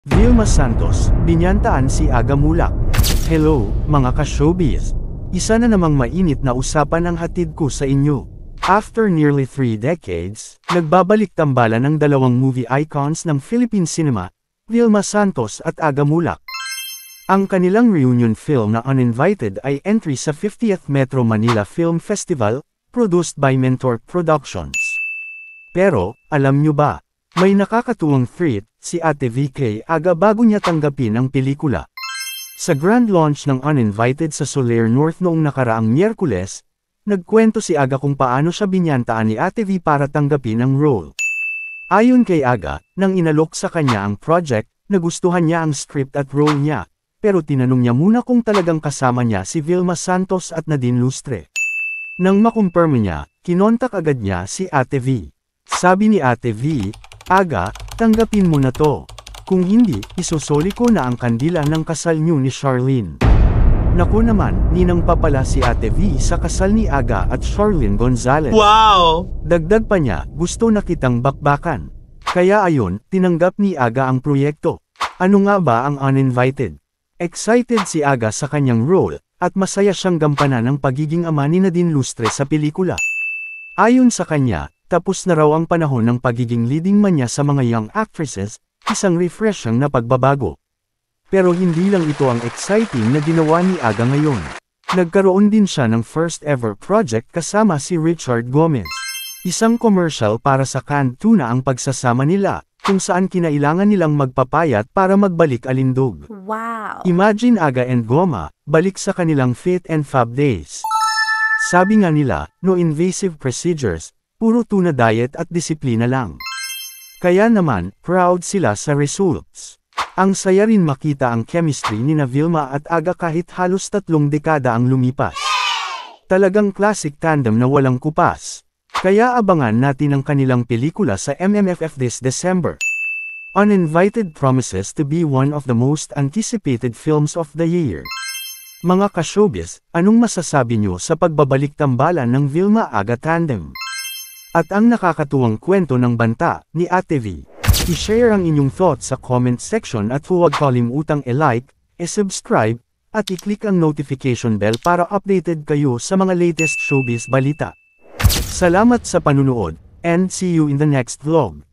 Vilma Santos, binyantaan si Aga Mulak. Hello, mga ka-showbiz. Isa na namang mainit na usapan ang hatid ko sa inyo. After nearly 3 decades, nagbabalik tambalan ng dalawang movie icons ng Philippine cinema, Vilma Santos at Aga Mulak. Ang kanilang reunion film na Uninvited ay entry sa 50th Metro Manila Film Festival, produced by Mentor Productions. Pero, alam nyo ba, may nakakatuwang treat, si Ate VK Aga bago niya tanggapin ang pelikula. Sa grand launch ng Uninvited sa Soler North noong nakaraang Miyerkules, nagkwento si Aga kung paano siya binyantaan ni Ate V para tanggapin ang role. Ayon kay Aga, nang inalok sa kanya ang project, nagustuhan niya ang script at role niya, pero tinanong niya muna kung talagang kasama niya si Vilma Santos at Nadine Lustre. Nang makumpirma niya, kinontak agad niya si Ate V. Sabi ni Ate V, Aga, tanggapin mo na to. Kung hindi, isusoli ko na ang kandila ng kasal niyo ni Charlene. Naku naman, ninang pa pala si Ate V sa kasal ni Aga at Charlene Gonzalez. Wow! Dagdag pa niya, gusto na kitang bakbakan. Kaya ayon, tinanggap ni Aga ang proyekto. Ano nga ba ang Uninvited? Excited si Aga sa kanyang role, at masaya siyang gampanan ang pagiging ama ni Nadine Lustre sa pelikula. Ayon sa kanya, tapos na raw ang panahon ng pagiging leading man niya sa mga young actresses, isang refreshing na pagbabago. Pero hindi lang ito ang exciting na ginawa ni Aga ngayon. Nagkaroon din siya ng first ever project kasama si Richard Gomez. Isang commercial para sa canned tuna ang pagsasama nila, kung saan kinailangan nilang magpapayat para magbalik alindog. Wow! Imagine Aga and Goma, balik sa kanilang fit and fab days. Sabi nga nila, no invasive procedures, puro tuna diet at disiplina lang. Kaya naman, proud sila sa results. Ang saya rin makita ang chemistry ni Vilma at Aga kahit halos 3 dekada ang lumipas. Talagang classic tandem na walang kupas. Kaya abangan natin ang kanilang pelikula sa MMFF this December. Uninvited promises to be one of the most anticipated films of the year. Mga ka-showbiz, anong masasabi nyo sa pagbabalik tambalan ng Vilma Aga tandem? At ang nakakatuwang kwento ng banta ni Ate V. I-share ang inyong thoughts sa comment section at huwag kalimutang i-like, i-subscribe, at i-click ang notification bell para updated kayo sa mga latest showbiz balita. Salamat sa panunood, and see you in the next vlog.